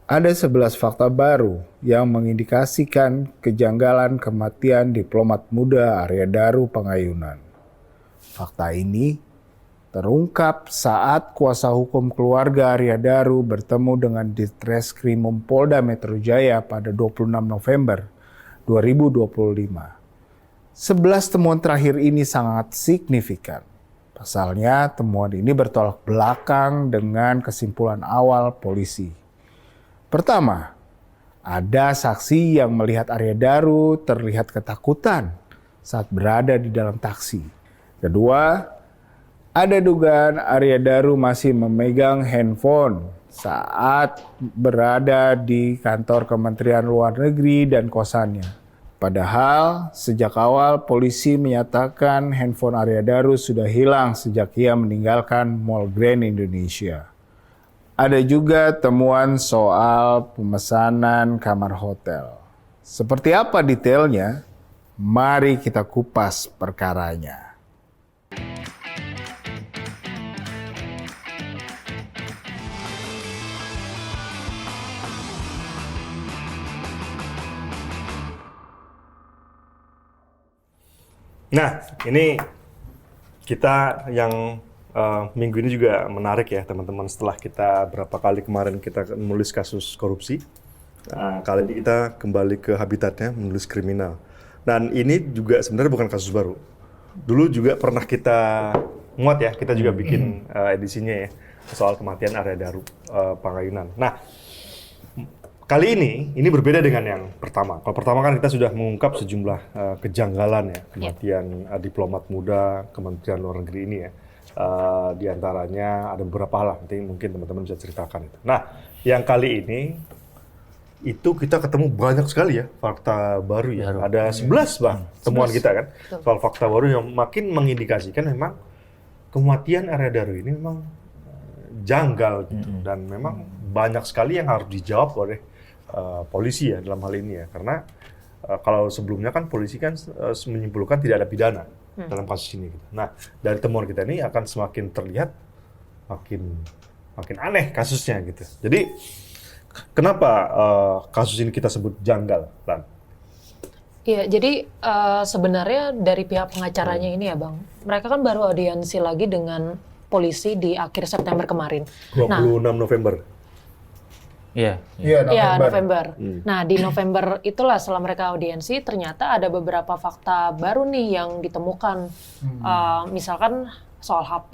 Ada 11 fakta baru yang mengindikasikan kejanggalan kematian diplomat muda Arya Daru Pangayunan. Fakta ini terungkap saat kuasa hukum keluarga Arya Daru bertemu dengan Ditreskrimum Polda Metro Jaya pada 26 November 2025. 11 temuan terakhir ini sangat signifikan. Pasalnya, temuan ini bertolak belakang dengan kesimpulan awal polisi. Pertama, ada saksi yang melihat Arya Daru terlihat ketakutan saat berada di dalam taksi. Kedua, ada dugaan Arya Daru masih memegang handphone saat berada di kantor Kementerian Luar Negeri dan kosannya. Padahal sejak awal polisi menyatakan handphone Arya Daru sudah hilang sejak ia meninggalkan Mall Grand Indonesia. Ada juga temuan soal pemesanan kamar hotel. Seperti apa detailnya? Mari kita kupas perkaranya. Nah, ini kita yang minggu ini juga menarik ya teman-teman, setelah kita berapa kali kemarin kita menulis kasus korupsi, kali ini kita kembali ke habitatnya menulis kriminal. Dan ini juga sebenarnya bukan kasus baru. Dulu juga pernah kita muat ya, kita juga bikin edisinya ya, soal kematian Arya Daru Pangayunan. Nah, kali ini berbeda dengan yang pertama. Kalau pertama kan kita sudah mengungkap sejumlah kejanggalan ya, kematian diplomat muda Kementerian Luar Negeri ini ya. Di antaranya ada beberapa hal lah, nanti mungkin teman-teman bisa ceritakan itu. Nah, yang kali ini itu kita ketemu banyak sekali ya fakta baru ya. Ada 11 bang temuan kita kan soal fakta baru yang makin mengindikasikan memang kematian Arya Daru ini memang janggal gitu. Dan memang banyak sekali yang harus dijawab oleh polisi ya dalam hal ini ya. Karena kalau sebelumnya kan polisi kan menyimpulkan tidak ada pidana dalam kasus ini. Nah, dari temuan kita ini akan semakin terlihat makin aneh kasusnya gitu. Jadi kenapa kasus ini kita sebut janggal, Lan? Iya, jadi sebenarnya dari pihak pengacaranya ini ya Bang, mereka kan baru audiensi lagi dengan polisi di akhir September kemarin. 26 November. Iya, November. Nah, di November itulah setelah mereka audiensi, ternyata ada beberapa fakta baru nih yang ditemukan. Misalkan soal HP,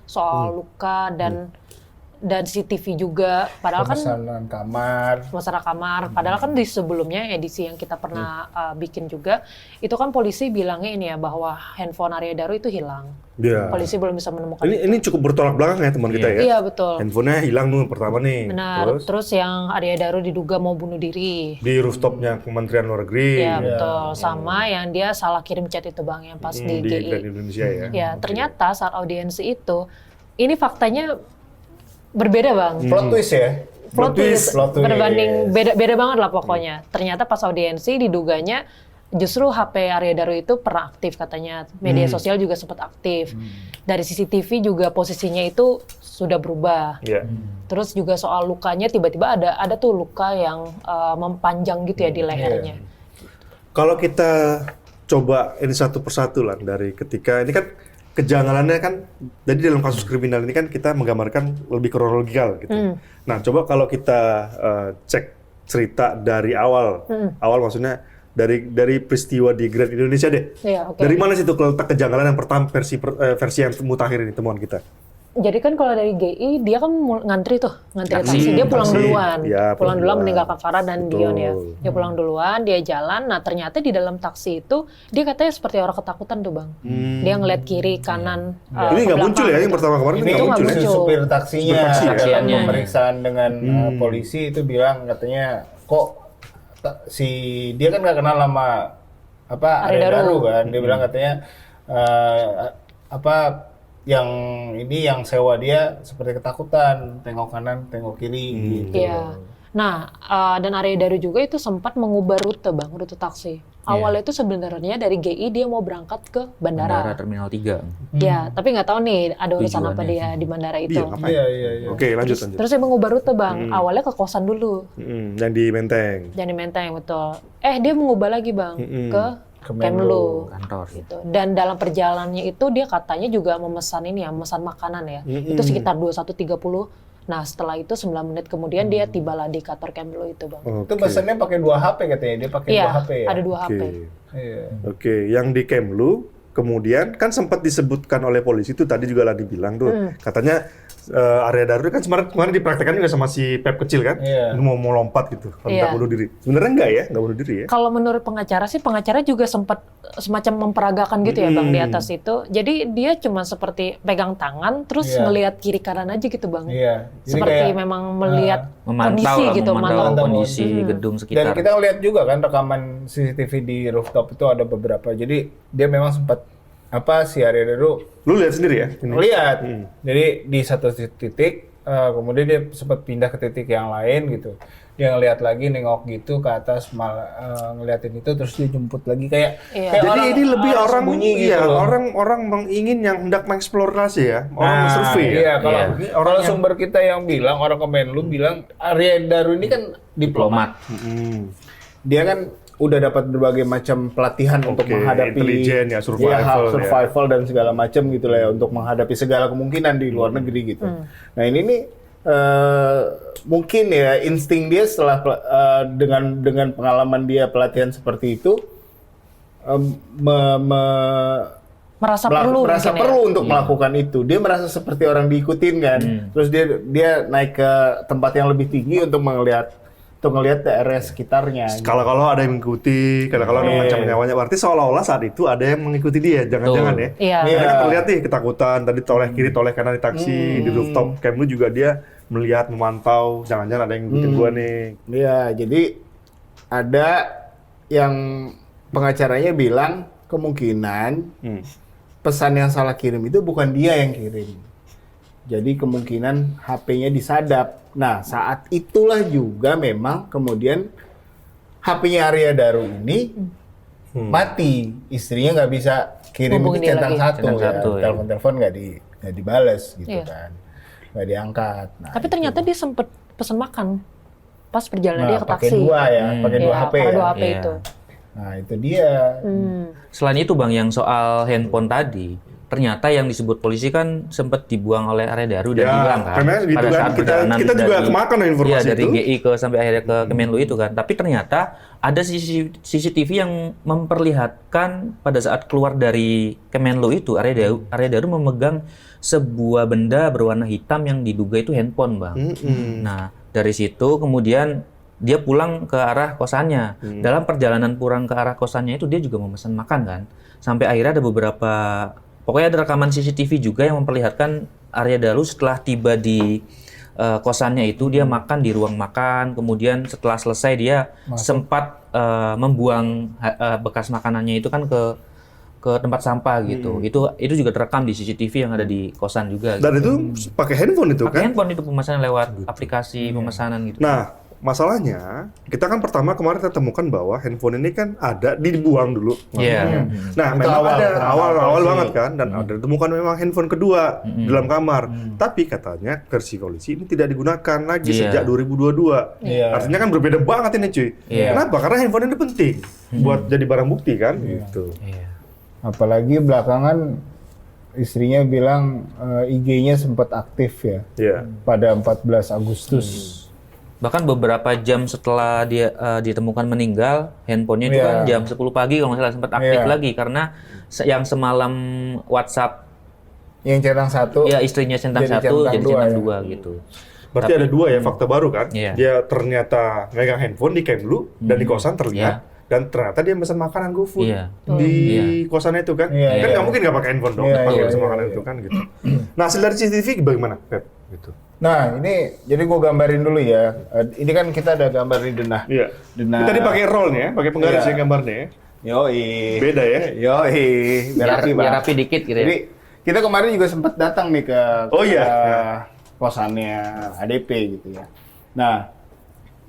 soal luka, dan CCTV juga. Padahal pemesanan kamar. Padahal kan di sebelumnya edisi yang kita pernah bikin juga, itu kan polisi bilangnya ini ya, bahwa handphone Arya Daru itu hilang. Yeah. Polisi belum bisa menemukan ini cukup bertolak belakang ya teman kita ya? Iya, betul. Handphonenya hilang tuh pertama nih. Benar. Terus yang Arya Daru diduga mau bunuh diri. Di rooftopnya Kementerian Luar Negeri. Iya, betul. Sama yang dia salah kirim chat itu Bang, yang pas di GI. Grand Indonesia ya? Ya, ternyata saat audiensi itu, ini faktanya berbeda Bang. Plot twist ya? Plot twist. Berbanding, beda banget lah pokoknya. Ternyata pas audiensi diduganya, justru HP Arya Daru itu pernah aktif katanya, media sosial juga sempat aktif. Dari CCTV juga posisinya itu sudah berubah. Terus juga soal lukanya tiba-tiba ada tuh luka yang mempanjang gitu ya di lehernya. Kalau kita coba ini satu persatu lah dari ketika ini kan kejanggalannya kan, jadi dalam kasus kriminal ini kan kita menggambarkan lebih kronologikal gitu. Nah, coba kalau kita cek cerita dari awal maksudnya dari peristiwa di Grand Indonesia deh. Dari mana sih tuh letak kejanggalan yang pertama versi yang mutakhir ini temuan kita? Jadi kan kalau dari GI dia kan ngantri taksi, dia pulang duluan. Ya, pulang duluan meninggalkan Farah dan Dion ya. Dia pulang duluan, dia jalan. Nah, ternyata di dalam taksi itu dia katanya seperti orang ketakutan tuh, Bang. Dia ngeliat kiri, kanan, ini nggak muncul ya yang pertama kemarin Ini nggak muncul ya? supir taksinya dalam Taksiannya. pemeriksaan dengan polisi itu bilang katanya kok dia kan nggak kenal sama Arya Daru kan. Dia bilang katanya yang sewa dia seperti ketakutan, tengok kanan, tengok kiri gitu. Iya. Nah, dan Arya Daru juga itu sempat mengubah rute taksi. Awalnya itu sebenarnya dari GI dia mau berangkat ke bandara. Terminal 3. Ya, tapi nggak tahu nih ada urusan apa Tujuannya. dia di bandara itu. Iya, ngapain? Iya. Oke, lanjut. Terus dia mengubah rute Bang. Awalnya ke kosan dulu. Yang di Menteng. Jadi Menteng betul. Dia mengubah lagi Bang ke Kemlu. Kantor. Gitu. Dan dalam perjalanannya itu dia katanya juga memesan makanan ya. Itu sekitar 21.30. Nah, setelah itu 9 menit kemudian dia tibalah di kantor Kemlu itu, Bang. Itu pesannya pakai 2 HP katanya, dia pakai 2 HP ya. Ada 2 HP. Iya. Oke, yang di Kemlu kemudian kan sempat disebutkan oleh polisi itu tadi juga Ladi bilang tuh, katanya Arya Daru kan kemarin dipraktekkan juga sama si Pep kecil kan, mau lompat gitu, kalau nggak bunuh diri. Sebenarnya nggak bunuh diri ya? Kalau menurut pengacara sih, pengacara juga sempat semacam memperagakan gitu ya Bang di atas itu. Jadi dia cuma seperti pegang tangan, terus ngelihat kiri kanan aja gitu Bang. Iya. Seperti memang melihat kondisi gitu, memantau kondisi gedung Dan sekitar. kita lihat juga kan rekaman CCTV di rooftop itu ada beberapa. Jadi dia memang sempat si Arya Daru Lu lihat sendiri ya? lihat. Jadi di satu titik kemudian dia sempat pindah ke titik yang lain gitu. Dia ngelihat lagi nengok gitu ke atas ngeliatin itu terus dia jemput lagi kayak Jadi ini lebih orang sembunyi gitu loh. orang ingin yang hendak mengeksplorasi ya, orang survei ya. Iya, kalau sumber kita yang bilang orang Kemenlu bilang Arya Daru ini kan diplomat. Dia kan udah dapat berbagai macam pelatihan untuk menghadapi intelijen ya, survival dan segala macam gitu lah ya, untuk menghadapi segala kemungkinan di luar negeri gitu. Nah ini nih mungkin ya insting dia setelah dengan pengalaman dia pelatihan seperti itu merasa perlu untuk melakukan itu. Dia merasa seperti orang diikutin kan. Terus dia naik ke tempat yang lebih tinggi untuk ngelihat daerah sekitarnya. Kalau ada yang mengikuti, kalau ada yang mengancam nyawanya, berarti seolah-olah saat itu ada yang mengikuti dia, jangan-jangan ya. Iya. Karena kan terlihat nih ketakutan, tadi toleh kiri, toleh kanan di taksi, di rooftop Kemlu juga dia melihat, memantau, jangan-jangan ada yang ngikutin gua nih. Iya, jadi ada yang pengacaranya bilang kemungkinan pesan yang salah kirim itu bukan dia yang kirim. Jadi kemungkinan HP-nya disadap. Nah, saat itulah juga memang kemudian HP-nya Arya Daru ini mati. Istrinya nggak bisa kirim Hubungin itu dia centang lagi. satu ya. Telepon-telepon nggak dibales gitu kan. Nggak diangkat. Nah, tapi ternyata dia sempat pesan makan pas perjalanan dia ke taksi. Pakai 2 ya, pakai 2 HP pakai ya. 2 HP itu. Nah, itu dia. Selain itu Bang, yang soal handphone tadi, ternyata yang disebut polisi kan sempat dibuang oleh Arya Daru dan hilang kan. Karena gitu Pada kan, saat perjalanan kita juga kemakan informasi dari itu. GI ke sampai akhirnya ke Kemenlu itu kan. Tapi ternyata ada CCTV yang memperlihatkan pada saat keluar dari Kemenlu itu Arya Daru memegang sebuah benda berwarna hitam yang diduga itu handphone, Bang. Nah, dari situ kemudian dia pulang ke arah kosannya. Dalam perjalanan pulang ke arah kosannya itu dia juga memesan makan kan. Sampai akhirnya ada beberapa, pokoknya ada rekaman CCTV juga yang memperlihatkan Arya Daru setelah tiba di kosannya itu dia makan di ruang makan, kemudian setelah selesai dia sempat membuang bekas makanannya itu kan ke tempat sampah gitu. Itu juga terekam di CCTV yang ada di kosan juga. Dan gitu. itu pakai handphone itu Pakai kan? handphone itu pemesanan lewat aplikasi pemesanan gitu. Nah, masalahnya kita kan pertama kemarin kita temukan bahwa handphone ini kan ada dibuang dulu. Iya. Nah, Itu memang ada awal awal sih. banget kan, dan ada ditemukan memang handphone kedua di dalam kamar. Tapi katanya versi polisi ini tidak digunakan lagi Iya. sejak 2022. Iya. Artinya kan berbeda banget ini cuy. Iya. Kenapa? Karena handphone ini penting buat jadi barang bukti kan. Gitu. Iya. Apalagi belakangan istrinya bilang IG-nya sempat aktif ya Iya. pada 14 Agustus. Bahkan beberapa jam setelah dia ditemukan meninggal, handphonenya itu kan jam 10 pagi kalau nggak salah sempat aktif lagi karena yang semalam WhatsApp Yang centang 1. ya istrinya centang Jadi 1 centang jadi dua, centang ya. 2 gitu. Berarti ada dua ya fakta baru kan. Iya. Dia ternyata megang handphone di Kemlu dan di kosan terlihat. Dan ternyata dia pesan makanan GoFood Iya. di kosan itu kan. Iya, Kan iya. nggak mungkin nggak pakai handphone dong. Iya, Pakai iya, pesan iya, makanan iya. itu kan gitu. Nah, hasil dari CCTV bagaimana, Pep? Gitu. Nah ini jadi gue gambarin dulu ya. Ini kan kita ada gambar di denah. Iya. Denah. Tadi pakai roll nih ya, pakai penggaris Iya. ya gambarnya ya. Yoi. Beda ya. Yoi. Biar rapi, Bang. Biar rapi dikit gitu ya. Jadi kita kemarin juga sempat datang nih ke Oh, iya. kosannya ADP gitu ya. Nah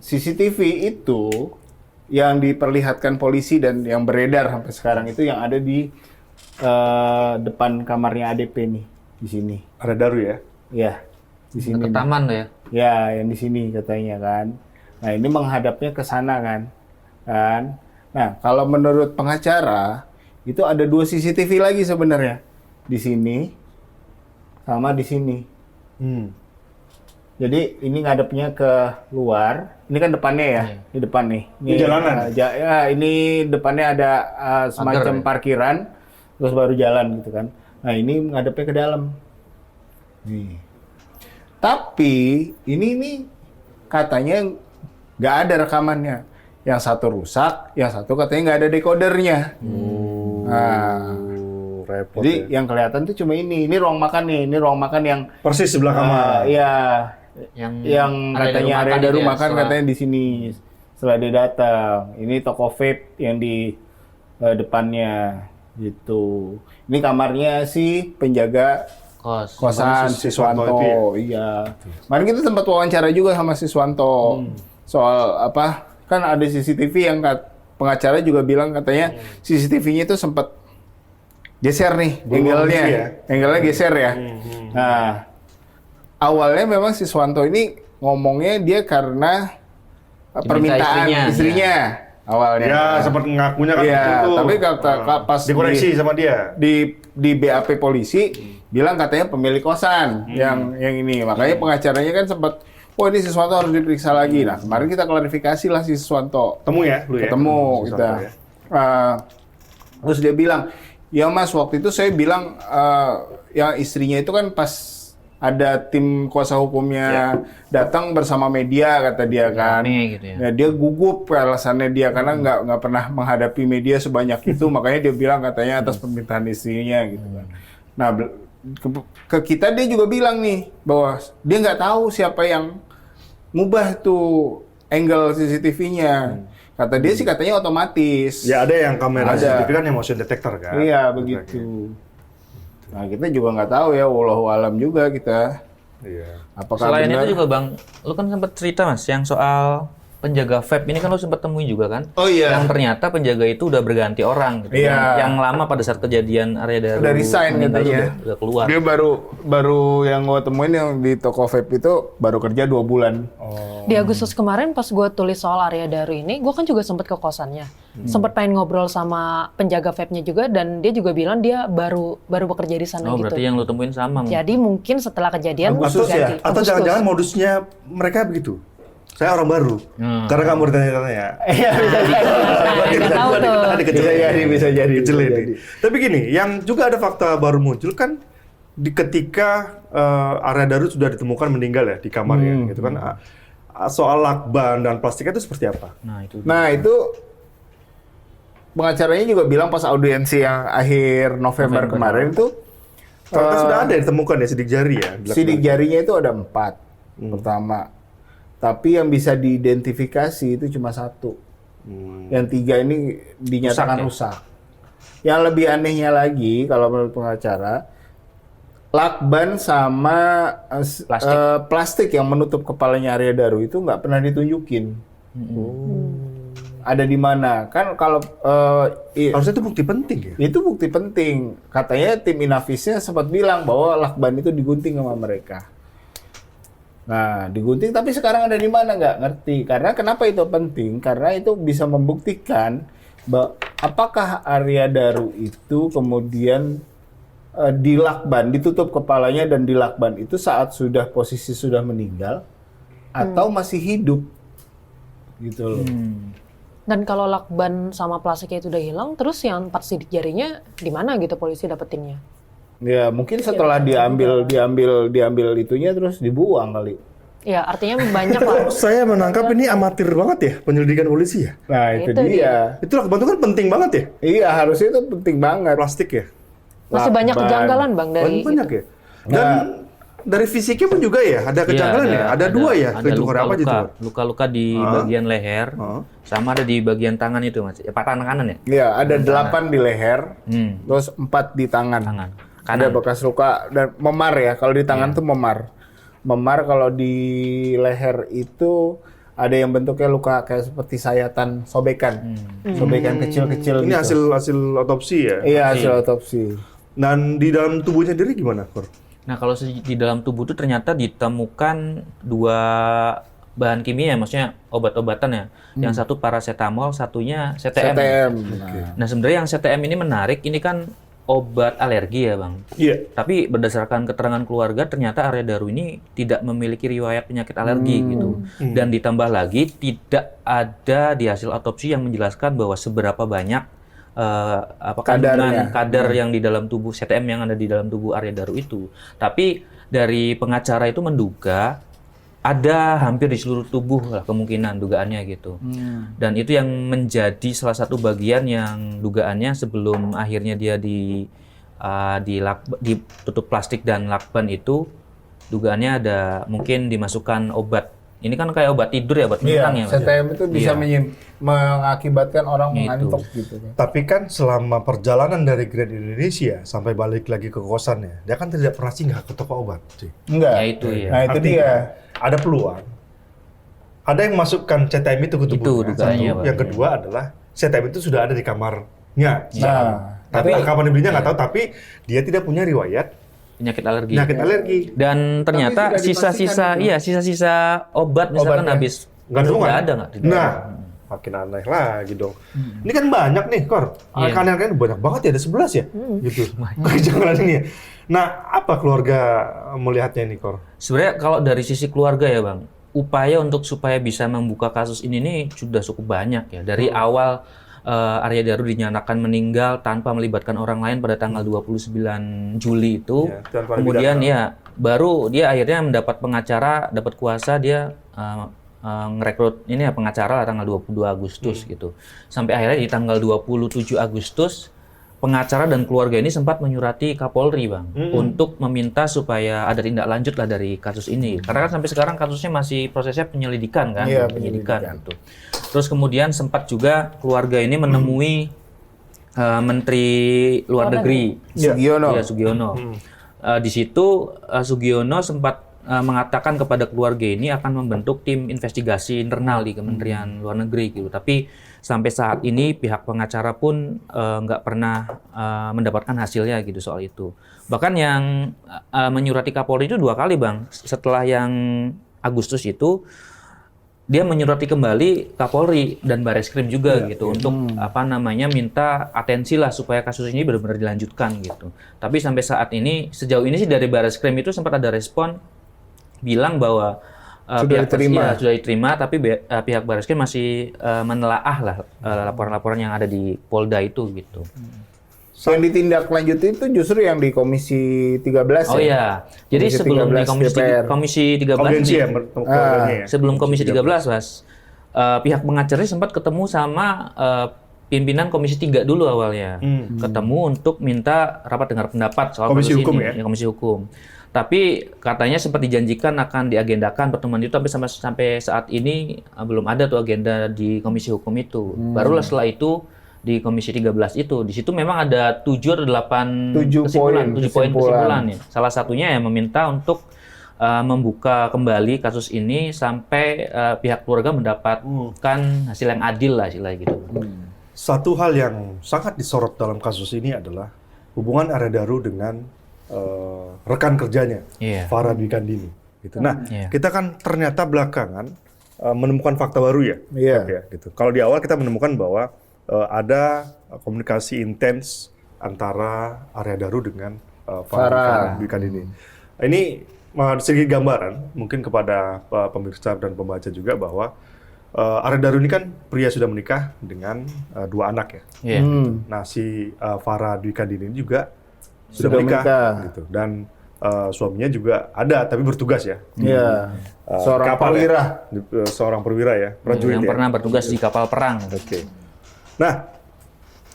CCTV itu yang diperlihatkan polisi dan yang beredar sampai sekarang itu yang ada di depan kamarnya ADP nih, di sini. Ada Daru ya? Ya, di sini. Ke taman tuh ya. Ya, yang di sini katanya kan. Nah, ini menghadapnya ke sana kan. Nah, kalau menurut pengacara itu ada 2 CCTV lagi sebenarnya. Di sini sama di sini. Jadi ini ngadepnya ke luar. Ini kan depannya ya. Ini depan nih. Ini jalanan? Ya, ini depannya ada semacam ya? parkiran. Terus baru jalan gitu kan. Nah, ini ngadepnya ke dalam. Nih. Tapi ini nih katanya nggak ada rekamannya. Yang satu rusak, yang satu katanya nggak ada dekodernya. Nah, repot jadi yang kelihatan tuh cuma ini. Ini ruang makan nih. Ini ruang makan yang persis sebelah kamar. Iya. Yang Katanya area itu daru ya, makan setelah- katanya di sini. Setelah dia datang. Ini toko vape yang di depannya gitu. Ini kamarnya si penjaga kosan Si Siswanto Siswanto. itu ya? Iya. Kemarin kita sempat wawancara juga sama Siswanto soal apa? Kan ada CCTV yang pengacara juga bilang katanya CCTV-nya itu sempat geser nih angle-nya. ya? Angle-nya geser ya. Nah, awalnya memang Siswanto ini ngomongnya dia karena permintaan istrinya awalnya. Ya, sempat ngakunya kan Iya, gitu tuh. tapi pas dikoreksi sama dia. di BAP polisi bilang katanya pemilik kosan yang ini. Makanya pengacaranya kan sempat, ini Siswanto harus diperiksa lagi. Nah, kemarin kita klarifikasi lah si Siswanto. Temu ya, lu ya? Ketemu Siswanto kita. ya. Terus dia bilang, ya Mas, waktu itu saya bilang yang istrinya itu kan pas ada tim kuasa hukumnya datang bersama media kata dia kan. Rame gitu ya. Nah, dia gugup alasannya dia karena nggak pernah menghadapi media sebanyak itu, makanya dia bilang katanya atas permintaan istrinya gitu kan. Nah, ke kita dia juga bilang nih bahwa dia nggak tahu siapa yang ngubah tuh angle CCTV-nya. Kata dia sih katanya otomatis. Ya ada yang kamera Ada. CCTV kan yang motion detector kan. Iya begitu. Nah, kita juga nggak tahu ya, wallahu alam juga kita. Iya. Apakah Selain benar? itu juga Bang, lu kan sempat cerita Mas yang soal penjaga vape ini kan lu sempat temui juga kan? Oh iya. Yang ternyata penjaga itu udah berganti orang gitu. Iya. Yang lama pada saat kejadian area daru Udah resign meninggal katanya. udah keluar. Dia baru yang gua temuin yang di toko vape itu baru kerja 2 bulan. Di Agustus kemarin pas gue tulis soal area daru ini, gue kan juga sempet ke kosannya. Sempet pengen ngobrol sama penjaga vape-nya juga, dan dia juga bilang dia baru bekerja di sana Oh, gitu. berarti yang lu temuin sama. Jadi mungkin setelah kejadian Agustus ya? ganti. Atau Agustus. jangan-jangan modusnya mereka begitu. Saya orang baru. Karena kamu ditanya-tanya. Iya, bisa jadi. Nah, nggak tahu tuh. Bisa jadi. Kecil ini. Tapi gini, yang juga ada fakta baru muncul kan ketika area daru sudah ditemukan meninggal ya di kamarnya, gitu kan. Soal lakban dan plastiknya itu seperti apa? Nah, itu pengacaranya juga bilang pas audiensi yang akhir November kemarin itu Ternyata sudah ada yang ditemukan ya sidik jari ya. sidik jarinya itu ada 4 pertama. Tapi yang bisa diidentifikasi itu cuma 1. Yang 3 ini dinyatakan rusak. Yang lebih anehnya lagi kalau menurut pengacara, lakban sama plastik yang menutup kepalanya Arya Daru itu nggak pernah ditunjukin. Ada di mana? Kan kalau Harusnya itu bukti penting ya. itu bukti penting. Katanya tim Inavisnya sempat bilang bahwa lakban itu digunting sama mereka. Nah, digunting tapi sekarang ada di mana nggak ngerti. Karena kenapa itu penting? Karena itu bisa membuktikan apakah Arya Daru itu kemudian dilakban, ditutup kepalanya dan dilakban itu saat sudah posisi sudah meninggal atau masih hidup. Gitu loh. Dan kalau lakban sama plastiknya itu udah hilang, terus yang 4 sidik jarinya di mana gitu polisi dapetinnya? Ya, mungkin setelah diambil itunya terus dibuang kali. Ya, artinya banyak lah. Saya menangkap ini amatir banget ya penyelidikan polisi ya. Nah, itu Itu dia. Itu lakban itu kan penting banget ya. Iya, harusnya itu penting banget. Plastik ya. Masih banyak Lakban. kejanggalan Bang dari Banyak ya. Dan dari fisiknya pun juga ya ada kejanggalan ya. Ada 2 ya. Ada Itu apa aja tuh? luka-luka di bagian leher, sama ada di bagian tangan itu Mas. Ya, tangan kanan ya? Iya, ada 8 di leher, terus 4 di tangan. Tangan. Ada bekas luka dan memar ya. Kalau di tangan tuh memar. Memar kalau di leher itu ada yang bentuknya luka kayak seperti sayatan sobekan. Sobekan kecil-kecil Ini gitu. hasil otopsi ya? Iya, hasil otopsi. Dan di dalam tubuhnya sendiri gimana, Kor? Nah, kalau di dalam tubuh itu ternyata ditemukan 2 bahan kimia, maksudnya obat-obatan ya. Yang satu paracetamol, satunya CTM. CTM. Nah, sebenarnya yang CTM ini menarik, ini kan obat alergi ya, Bang. Iya. Tapi berdasarkan keterangan keluarga, ternyata Arya Daru ini tidak memiliki riwayat penyakit alergi gitu. Dan ditambah lagi, tidak ada di hasil otopsi yang menjelaskan bahwa seberapa banyak kandungan kadar yang di dalam tubuh CTM yang ada di dalam tubuh Arya Daru itu. Tapi dari pengacara itu menduga ada hampir di seluruh tubuh lah kemungkinan dugaannya gitu. Dan itu yang menjadi salah satu bagian yang dugaannya sebelum akhirnya dia ditutup plastik dan lakban itu, dugaannya ada mungkin dimasukkan obat. Ini kan kayak obat tidur ya, obat penenang ya. Mas? CTM itu bisa mengakibatkan orang mengantuk gitu kan. Tapi kan selama perjalanan dari Grand Indonesia sampai balik lagi ke kosannya, dia kan tidak pernah singgah ke toko obat. Cuy. Enggak. Ya itu ya. Nah, itu Artinya, dia. ada peluang. Ada yang masukkan CTM itu ke tubuhnya. Itu dugaannya, Satu. Pak. Yang kedua adalah CTM itu sudah ada di kamarnya. Nah, Tapi kapan dibelinya nggak tahu. Tapi dia tidak punya riwayat Penyakit alergi. penyakit alergi. Dan ternyata Tapi sudah dipastikan sisa-sisa obat misalkan Obatnya. habis Nggak ada, nggak ada nggak? Nah, makin aneh lagi dong. Ini kan banyak nih, Kor. Iya. Rekan-rekan banyak banget ya, ada 11 ya? Gitu. Kejanggalan ini ya. Nah, apa keluarga melihatnya ini, Kor? Sebenarnya kalau dari sisi keluarga ya Bang, upaya untuk supaya bisa membuka kasus ini nih sudah cukup banyak ya. Dari awal Arya Daru dinyatakan meninggal tanpa melibatkan orang lain pada tanggal 29 Juli itu. Ya, tanpa Kemudian pidana. ya baru dia akhirnya mendapat pengacara, dapat kuasa, dia ngerekrut ini ya pengacara lah tanggal 22 Agustus gitu. Sampai akhirnya di tanggal 27 Agustus pengacara dan keluarga ini sempat menyurati Kapolri, Bang, untuk meminta supaya ada tindak lanjut lah dari kasus ini. Karena kan sampai sekarang kasusnya masih prosesnya penyelidikan kan, Iya, penyidikan gitu. Terus kemudian sempat juga keluarga ini menemui Menteri Luar Negeri Sugiono. Iya, Sugiono. Di situ Sugiono sempat mengatakan kepada keluarga ini akan membentuk tim investigasi internal di Kementerian Luar Negeri gitu. Tapi sampai saat ini pihak pengacara pun nggak pernah mendapatkan hasilnya gitu soal itu. Bahkan yang menyurati Kapolri itu 2 kali, Bang. Setelah yang Agustus itu dia menyurati kembali Kapolri dan Bareskrim juga gitu untuk minta atensi lah supaya kasus ini benar-benar dilanjutkan gitu. Tapi sampai saat ini sejauh ini sih dari Bareskrim itu sempat ada respon bilang bahwa sudah diterima, tapi pihak Bareskrim masih menelaah lah laporan-laporan yang ada di Polda itu gitu. Yang ditindaklanjuti itu justru yang di Komisi 13 Oh iya, jadi Komisi sebelum di 13 DPR. Komisi 13 Audiensi ya, keluarganya ya? sebelum Komisi 13 Mas, pihak pengacara sempat ketemu sama pimpinan Komisi 3 dulu awalnya, ketemu untuk minta rapat dengar pendapat soal Komisi kasus Hukum ini, ya? Komisi Hukum. Tapi katanya sempat dijanjikan akan diagendakan pertemuan itu, tapi sampai saat ini belum ada tuh agenda di Komisi Hukum itu. Barulah setelah itu di Komisi 13 itu, di situ memang ada 7 atau 8 7 poin kesimpulan ya. Salah satunya yang meminta untuk membuka kembali kasus ini sampai pihak keluarga mendapatkan hasil yang adil lah istilahnya gitu. Satu hal yang sangat disorot dalam kasus ini adalah hubungan Arya Daru dengan rekan kerjanya, Farah Dwi Kandini. Gitu. Nah, kita kan ternyata belakangan menemukan fakta baru ya. Ya gitu. Kalau di awal kita menemukan bahwa ada komunikasi intens antara Arya Daru dengan Farah Dwi Kandini. Ini sedikit gambaran mungkin kepada pemirsa dan pembaca juga bahwa Arya Daru ini kan pria sudah menikah dengan 2 anak ya. Nah, si Farah Dwi Kandini ini juga sudah menikah gitu. Dan suaminya juga ada tapi bertugas ya. Iya. Seorang perwira. Ya. Seorang perwira ya, prajurit yang ya. pernah bertugas di kapal perang. Oke. Nah,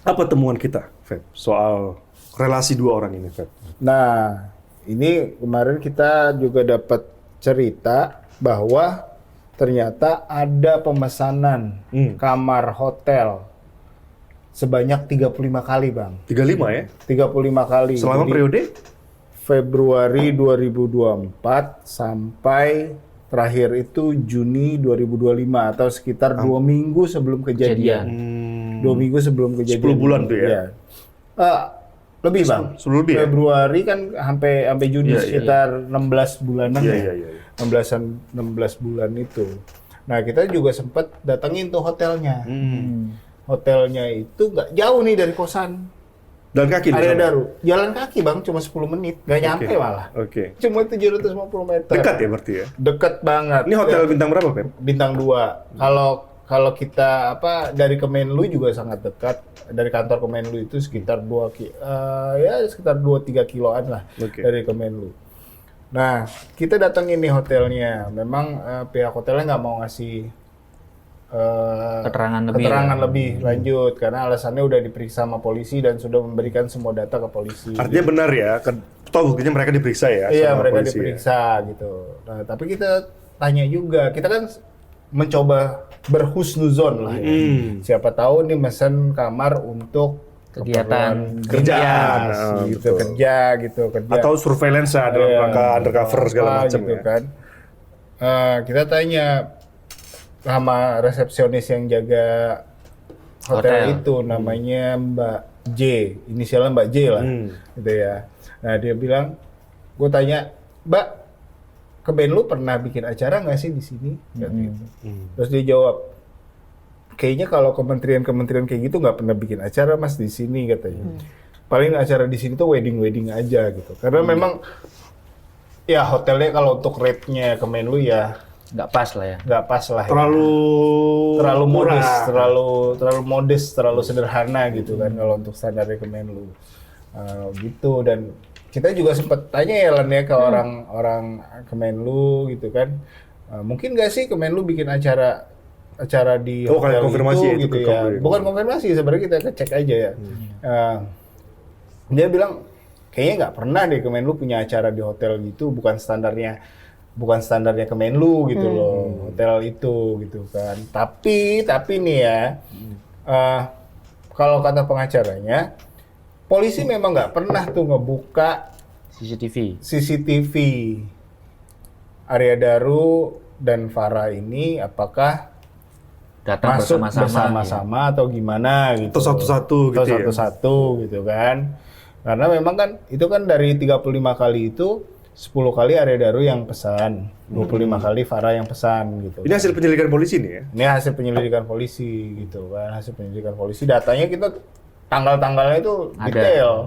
apa temuan kita, Feb, soal relasi 2 orang ini, Feb? Nah, ini kemarin kita juga dapat cerita bahwa ternyata ada pemesanan kamar hotel sebanyak 35 kali, Bang. 35 ya? 35 kali. Selama Jadi, periode? Februari 2024 sampai terakhir itu Juni 2025 atau sekitar 2 minggu sebelum kejadian. 2 minggu sebelum kejadian. 10 bulan tuh ya? Iya. Lebih Bang. 10 lebih ya? Februari kan sampai Juni Iya, iya, sekitar 16 bulanan Iya, ya. iya, iya. 16 bulan itu. Nah kita juga sempat datengin tuh hotelnya. Hotelnya itu nggak jauh nih dari kosan. Dan kaki di Arya sana? Daru. Jalan kaki Bang, cuma 10 menit. Nggak nyampe malah. Oke. Cuma 750 meter. Dekat ya berarti ya? Deket banget. Ini hotel bintang berapa, Pep? Bintang 2. Kalau kita dari Kemenlu juga sangat dekat. Dari kantor Kemenlu itu sekitar 2-3 kiloan lah dari Kemenlu. Nah, kita datangin nih hotelnya. Memang pihak hotelnya nggak mau ngasih keterangan lebih lanjut karena alasannya udah diperiksa sama polisi dan sudah memberikan semua data ke polisi. Artinya benar ya? Toh buktinya mereka diperiksa ya? Iya, sama mereka polisi diperiksa gitu. Nah, tapi kita tanya juga, kita kan mencoba berhusnuzon lah ya. Siapa tahu nih mesen kamar untuk kegiatan kerjaan, gitu, kerja. Atau surveillance dalam rangka undercover segala macam gitu ya. kan. Kita tanya sama resepsionis yang jaga hotel itu, namanya Mbak J, inisialnya Mbak J lah, gitu ya. Nah dia bilang, gue tanya, Mbak, Kemenlu pernah bikin acara nggak sih di sini? Gitu. Terus dia jawab, kayaknya kalau kementerian kayak gitu nggak pernah bikin acara mas di sini katanya. Paling acara di sini tuh wedding aja gitu. Karena memang ya hotelnya kalau untuk rate-nya Kemenlu ya nggak pas lah ya. nggak pas lah. Terlalu modest, murah. terlalu modest, terlalu sederhana gitu kan kalau untuk standarnya Kemenlu. Gitu, dan kita juga sempat tanya ya Lan ya ke orang Kemenlu gitu kan. Mungkin nggak sih Kemenlu bikin acara di hotel konfirmasi itu gitu ya. Bukan konfirmasi, sebenarnya kita cek aja ya. Dia bilang kayaknya nggak pernah deh Kemenlu punya acara di hotel gitu, bukan standarnya Kemenlu gitu loh, hotel itu gitu kan. Tapi nih ya, kalau kata pengacaranya, polisi memang nggak pernah tuh ngebuka CCTV Arya Daru dan Farah ini apakah Datang masuk bersama-sama atau gimana gitu. Atau satu-satu gitu ya. Satu-satu gitu kan. Karena memang kan itu kan dari 35 kali itu 10 kali Arya Daru yang pesan, 25 kali Farah yang pesan gitu. Ini hasil penyelidikan polisi nih ya? Ini hasil penyelidikan polisi gitu kan, hasil penyelidikan polisi. Datanya kita tanggal-tanggalnya itu detail.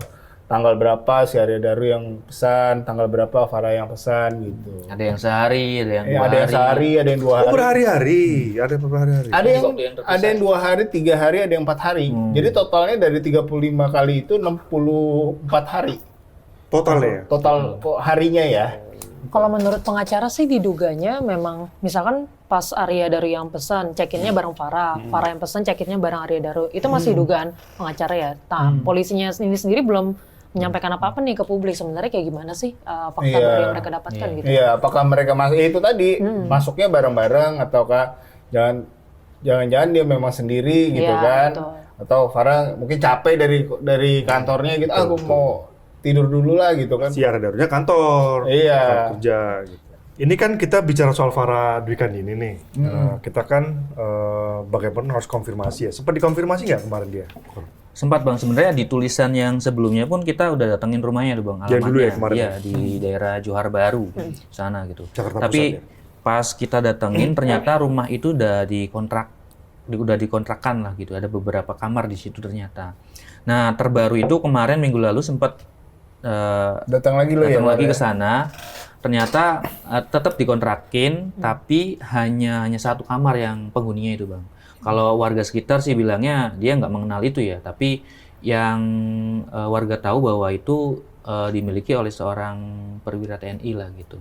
Tanggal berapa si Arya Daru yang pesan, tanggal berapa Farah yang pesan gitu. Ada yang sehari, ada yang 2 hari. Ada yang sehari, ada yang 2 hari. Oh berhari-hari, ada berhari-hari. Ada yang 2 hari, 3 hari, ada yang 4 hari. Jadi totalnya dari 35 kali itu 64 hari. Totalnya ya? Total harinya ya. Kalau menurut pengacara sih diduganya memang misalkan pas Arya Daru yang pesan check-innya bareng Farah, Farah yang pesan check-innya bareng Arya Daru. Itu masih dugaan pengacara ya. Nah, polisinya sendiri belum menyampaikan apa-apa nih ke publik. Sebenarnya kayak gimana sih fakta baru yang mereka dapatkan gitu. Iya, apakah mereka itu tadi masuknya bareng-bareng ataukah jangan-jangan dia memang sendiri gitu kan. Betul. Atau Farah mungkin capek dari kantornya gitu, aku mau tidur dulu lah gitu kan. Si Arya Darunya kantor, kerja gitu. Ini kan kita bicara soal Farah Dwi Kandi ini nih. Kita kan bagaimana harus konfirmasi ya. Sempat dikonfirmasi nggak kemarin dia? Sempat Bang, sebenarnya di tulisan yang sebelumnya pun kita udah datengin rumahnya tuh Bang, alamatnya. dulu ya kemarin? Iya, di daerah Johar Baru, sana gitu. Jakarta Tapi Pusat, ya? pas kita datengin ternyata rumah itu udah dikontrakkan lah gitu. Ada beberapa kamar di situ ternyata. Nah, terbaru itu kemarin minggu lalu sempat Datang lagi ke sana. Ternyata tetap dikontrakin, tapi hanya satu kamar yang penghuninya itu Bang. Kalau warga sekitar sih bilangnya dia nggak mengenal itu ya, tapi yang warga tahu bahwa itu dimiliki oleh seorang perwira TNI lah gitu,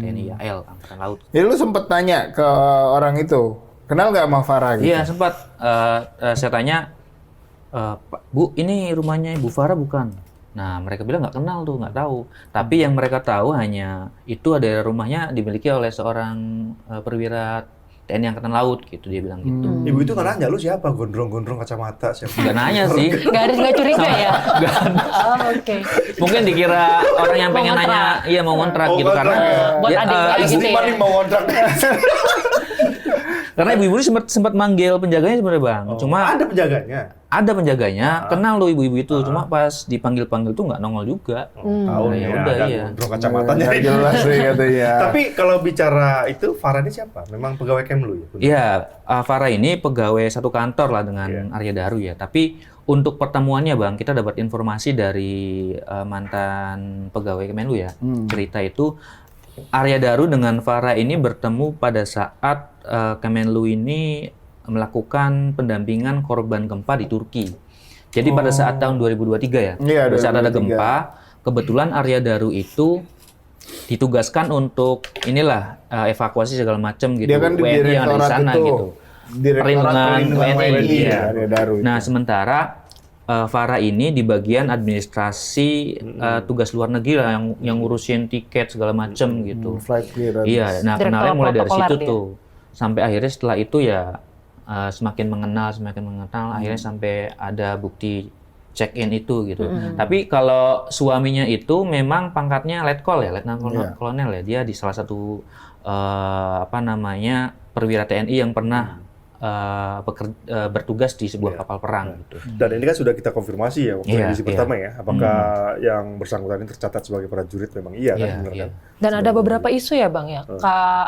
TNI AL, Angkatan Laut. Jadi lu sempet tanya ke orang itu, kenal nggak sama Farah gitu? Iya sempat, saya tanya, Pak, Bu ini rumahnya Ibu Farah bukan? Nah mereka bilang nggak kenal tuh, nggak tahu. Tapi yang mereka tahu hanya itu ada rumahnya dimiliki oleh seorang perwira TNI Angkatan Laut gitu, dia bilang gitu. Ibu itu nggak nanya, lu siapa? Gondrong-gondrong kacamata siapa? Nggak nanya sih. Nggak curiga ya? Oh, oke. Mungkin dikira orang yang pengen Mau nanya, ngontrak. iya mau ngontrak Oh, gitu ngontrak karena ya. Buat adik-adik Ada gitu seniman ya. nih mau kontrak. karena ibu-ibu ini sempat manggil penjaganya sebenarnya Bang. Cuma Ada penjaganya. ada penjaganya, kenal lo ibu-ibu itu. Cuma pas dipanggil-panggil tuh nggak nongol juga. Tahu Ya nih, udah, ada iya. gondrong kacamatanya. Nggak jelas sih katanya. Tapi kalau bicara itu, Farah ini siapa? Memang pegawai Kemlu ya? Iya, Farah ini pegawai satu kantor lah dengan Arya Daru ya. Tapi untuk pertemuannya Bang, kita dapat informasi dari mantan pegawai Kemenlu ya. Cerita itu Arya Daru dengan Farah ini bertemu pada saat Kemenlu ini melakukan pendampingan korban gempa di Turki. Jadi pada saat tahun 2023 ya, Iya, pada saat ada 2023. gempa, kebetulan Arya Daru itu ditugaskan untuk inilah evakuasi segala macam gitu. Dia kan di WNI yang ada di direktorat sana itu. gitu. Direktorat Perlindungan WNI, WNI, iya. Arya Daru. Nah, sementara Farah ini di bagian administrasi tugas luar negeri lah yang ngurusin tiket segala macam gitu. Flight clearance. Iya, nah Direktur kenalnya mulai dari protokoler situ dia. tuh. Sampai akhirnya setelah itu ya semakin mengenal, akhirnya sampai ada bukti check-in itu gitu. Tapi kalau suaminya itu memang pangkatnya letkol ya, letnan kolonel ya. Dia di salah satu perwira TNI yang pernah bertugas di sebuah kapal perang gitu. Dan ini kan sudah kita konfirmasi ya waktu Iya, edisi pertama ya. Apakah yang bersangkutan ini tercatat sebagai prajurit memang iya kan? Iya, Benar iya. kan? Dan ada beberapa isu ya Bang ya.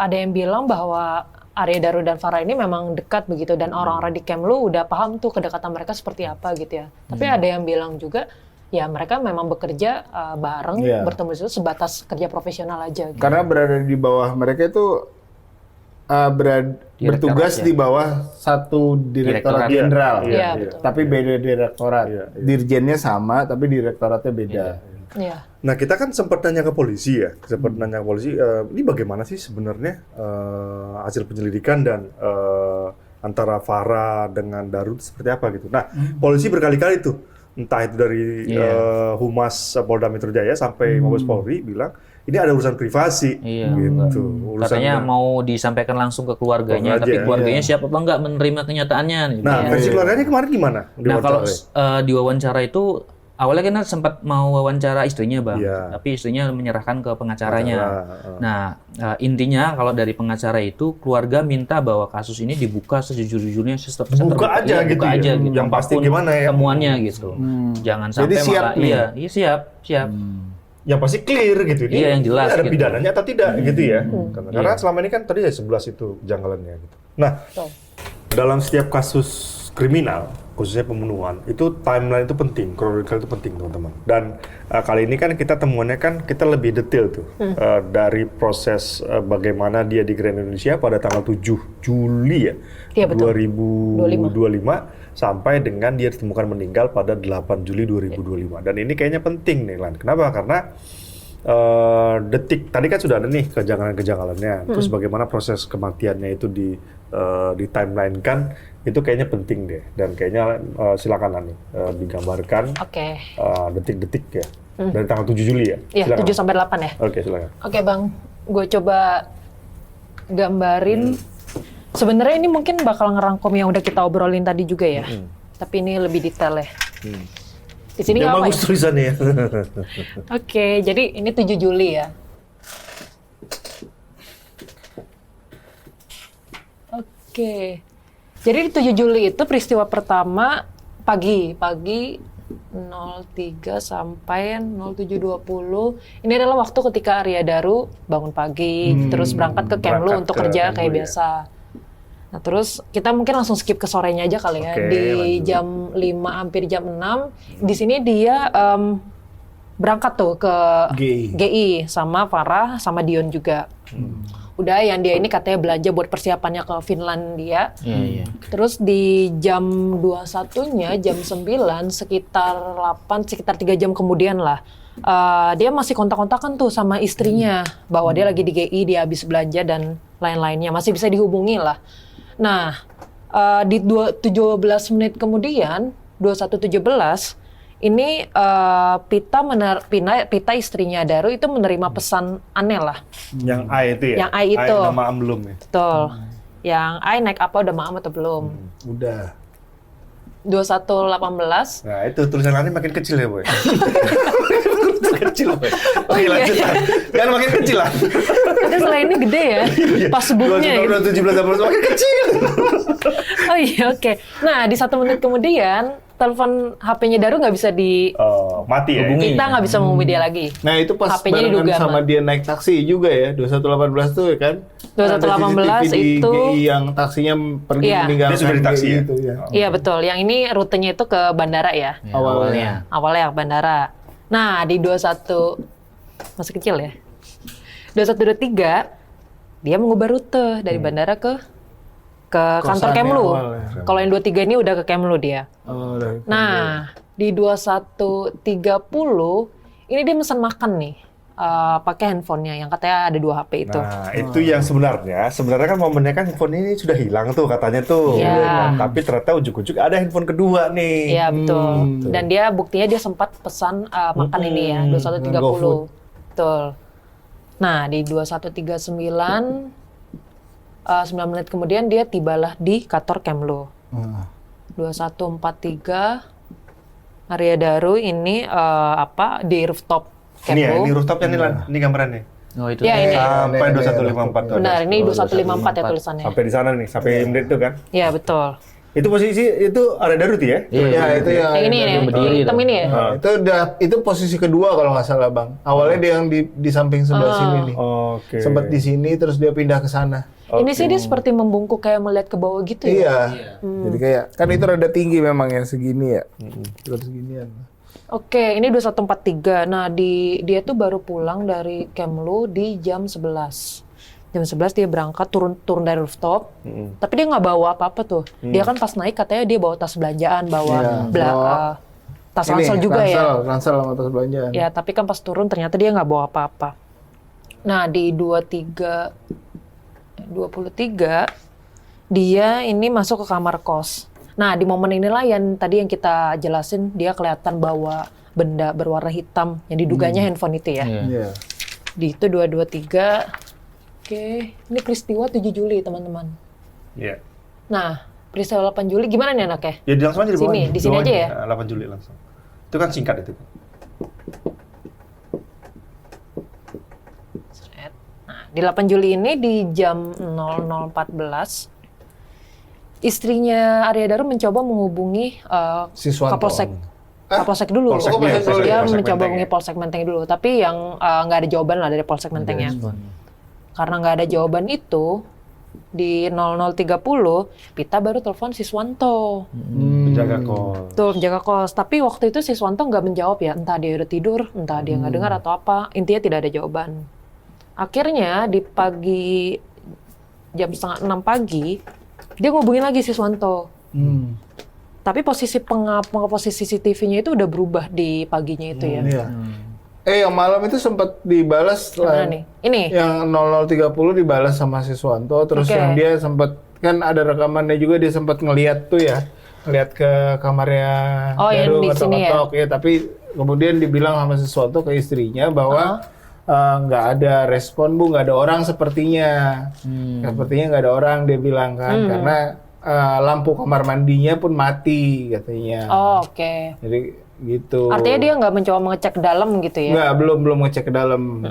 Ada yang bilang bahwa Arya Daru dan Farah ini memang dekat begitu dan orang-orang di Kemlu udah paham tuh kedekatan mereka seperti apa gitu ya. Tapi ada yang bilang juga ya mereka memang bekerja bareng, Iya. bertemu di situ sebatas kerja profesional aja gitu. Karena berada di bawah mereka itu bertugas ya. di bawah satu direktorat Direktorat. jenderal. Iya, betul. Tapi beda direktorat. Iya, iya. Dirjennya sama tapi direktoratnya beda. Iya. Nah kita kan sempat nanya ke polisi ya, ini bagaimana sih sebenarnya hasil penyelidikan dan antara Farah dengan Daru itu seperti apa gitu. Nah polisi berkali-kali tuh, entah itu dari Humas Polda Metro Jaya sampai Mabes Polri bilang ini ada urusan privasi, Iya, gitu. katanya mau disampaikan langsung ke keluarganya, Keluarga tapi aja, keluarganya siapa apa nggak menerima kenyataannya. Gitu. Nah versi keluarganya kemarin gimana? Nah kalau Diwawancarai? di wawancara itu awalnya kan sempat mau wawancara istrinya Bang, Iya. tapi istrinya menyerahkan ke pengacaranya. Pengacara, Nah intinya kalau dari pengacara itu keluarga minta bahwa kasus ini dibuka sejujur-jujurnya, Buka aja gitu ya? aja gitu. Yang pasti Apapun gimana ya? temuannya gitu. Jangan Jadi sampai siap malah nih? iya siap. Yang pasti clear gitu. Ini Iya, yang jelas ini ada gitu. pidananya atau tidak gitu ya. Karena selama ini kan tadi ya 11 itu janggalannya gitu. Nah, Betul. dalam setiap kasus kriminal, khususnya pembunuhan, itu timeline itu penting, kronologikal itu penting teman-teman. Dan kali ini kan kita temuannya kan kita lebih detail tuh dari proses bagaimana dia di Grand Indonesia pada tanggal 7 Juli ya, Iya, betul. 2025 sampai dengan dia ditemukan meninggal pada 8 Juli 2025. Dan ini kayaknya penting nih Lan. Kenapa? Karena detik tadi kan sudah ada nih kejanggalan-kejanggalannya. Terus bagaimana proses kematiannya itu di timeline kan itu kayaknya penting deh. Dan kayaknya silakan Lan nih digambarkan Oke. detik-detik ya. Dari tanggal 7 Juli ya. Iya, Silakan. 7 sampai 8 ya. Oke, silakan. Oke Bang, gue coba gambarin. Sebenarnya ini mungkin bakal ngerangkum yang udah kita obrolin tadi juga ya. Tapi ini lebih detail ya. Di sini Yang nggak apa bagus ya? tulisannya ya. Oke, jadi ini 7 Juli ya. Oke. Jadi di 7 Juli itu peristiwa pertama pagi 03 sampai 07.20. Ini adalah waktu ketika Arya Daru bangun pagi, terus berangkat ke Kemlu berangkat untuk ke kerja Kemlu, kayak ya. biasa. Nah terus kita mungkin langsung skip ke sorenya aja kali ya. Oke, Di lanjut. jam 5 hampir jam 6, di sini dia berangkat tuh ke GI sama Farah sama Dion juga. Udah yang dia ini katanya belanja buat persiapannya ke Finlandia. Iya. Terus di jam 21-nya, jam 9, sekitar 3 jam kemudian lah, dia masih kontak-kontakan tuh sama istrinya, bahwa dia lagi di GI, dia habis belanja dan lain-lainnya, masih bisa dihubungi lah. Nah, di 17 menit kemudian, 21.17, ini Pita istrinya Daru itu menerima pesan aneh lah. Yang A itu ya? Yang A itu. Nama amblum ya? Betul. Yang I naik apa udah maam atau belum? Udah. 2118. Nah itu tulisan Ani makin kecil ya boy. Kecil boy. Oke lanjut lah. Kan makin kecil lah. Ada selain ini gede ya, pas booknya gitu. 17 makin kecil. Oh iya, oke. Nah, di 1 menit kemudian, telepon HP-nya Daru nggak bisa Mati ya. Hubungi. kita nggak bisa menghubungi dia lagi. Nah itu pas HP-nya barengan diduga sama aman. dia naik taksi juga ya, 2118 tuh ya kan? 2118 Ada CCTV di itu- GI yang taksinya pergi Iya. meninggalkan Dia sudah di taksi GI ya? itu ya. Iya betul. Yang ini rutenya itu ke bandara ya. Ya, Awalnya. Awalnya ke bandara. Nah, di 21 masih kecil ya. 2123 dia mengubah rute dari bandara ke kantor Kosannya Kemlu. awal ya. Kalau yang 23 ini udah ke Kemlu dia. Oh, udah. Nah, di 2130 ini dia pesan makan nih. Pakai handphonenya yang katanya ada 2 HP itu. Nah, itu yang sebenarnya kan momennya kan handphone ini sudah hilang tuh katanya tuh. Iya. Nah, tapi ternyata ujuk-ujuk ada handphone kedua nih. Iya betul. Dan dia buktinya dia sempat pesan makan ini ya 2130. Betul. Nah di 2139 9 menit kemudian dia tibalah di kantor Kemlu. 2143 Arya Daru ini di rooftop Ini ya, Kemlu. ini rooftopnya nih Lan. Ini gambarannya. Oh itu. Ya ini. Sampai 2154 tuh. ada. Benar ini 2154 ya tulisannya. Sampai di sana nih, sampai menit itu kan. Iya betul. Itu posisi itu Arya Daru tuh ya? Ya itu yang Yang ini nih, berdiri hitam ini ya. Nah, itu posisi kedua kalau nggak salah bang. Awalnya dia yang di samping sebelah sini nih. Oke. Sempat di sini terus dia pindah ke sana. Ini sih dia seperti membungkuk kayak melihat ke bawah gitu ya. Iya. Jadi kayak kan itu rada tinggi memang yang segini ya. Terus seginian. Oke, ini 2143. Nah, dia tuh baru pulang dari Kemlu di jam 11. Jam 11 dia berangkat turun dari rooftop. Tapi dia nggak bawa apa-apa tuh. Dia kan pas naik katanya dia bawa tas belanjaan, bawa tas ransel juga ya. Ransel sama tas belanjaan. Ya, tapi kan pas turun ternyata dia nggak bawa apa-apa. Nah, di 23 dia ini masuk ke kamar kos. Nah, di momen inilah yang tadi yang kita jelasin dia kelihatan bawa benda berwarna hitam yang diduganya handphone itu ya. Iya. Di itu 223. Oke, ini peristiwa 7 Juli, teman-teman. Iya. Nah, peristiwa 8 Juli gimana nih anaknya? Ya di langsung aja di bawah. Sini, di sini aja ya? 8 Juli langsung. Itu kan singkat itu. Nah, di 8 Juli ini di jam 00.14 istrinya Arya Daru mencoba menghubungi Siswanto. Kapolsek dulu. Polsek Dia Polsek mencoba Menteng menghubungi ya? Polsek Menteng dulu, tapi yang nggak ada jawaban lah dari Polsek Mentengnya. Karena nggak ada jawaban itu, di 00.30 Pita baru telepon Siswanto. Penjaga kos. Tuh, penjaga kos. Tapi waktu itu Siswanto nggak menjawab ya, entah dia udah tidur, entah dia nggak dengar atau apa. Intinya tidak ada jawaban. Akhirnya di pagi jam 5:30 pagi dia ngubungin lagi Siswanto. Tapi posisi posisi CCTV-nya itu udah berubah di paginya itu ya. Iya. Yang malam itu sempat dibalas Mana lah. nih? Ini. Yang 00.30 dibalas sama Siswanto, terus Oke. yang dia sempat kan ada rekamannya juga dia sempat ngelihat tuh ya, ngelihat ke kamarnya Oh, yang Daru di sini ya? ngetok-ngetok ya, tapi kemudian dibilang sama Siswanto ke istrinya bahwa nggak ada respon Bu, nggak ada orang sepertinya, sepertinya nggak ada orang dia bilang kan, karena lampu kamar mandinya pun mati katanya. Oh, oke. Jadi gitu. Artinya dia nggak mencoba mengecek ke dalam gitu ya? Nggak, belum ngecek ke dalam.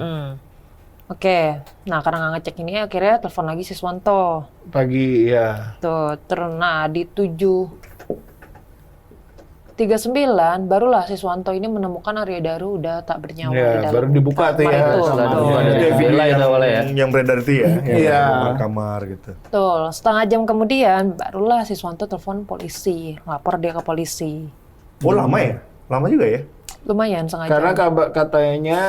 Oke. Nah, karena nggak ngecek ini akhirnya telepon lagi Siswanto. Pagi ya. Tuh, nah di 7:39 barulah Siswanto ini menemukan Arya Daru udah tak bernyawa di Ya, dalam baru dibuka tuh kamar ya. itu. sama Betul. dia. Itu ya video Bela itu yang, awalnya ya? yang beredar itu ya, yang Iya. kamar gitu. Betul. Setengah jam kemudian barulah Siswanto telepon polisi, lapor dia ke polisi. Oh lama ya? Lama juga ya? Lumayan setengah Karena jam. katanya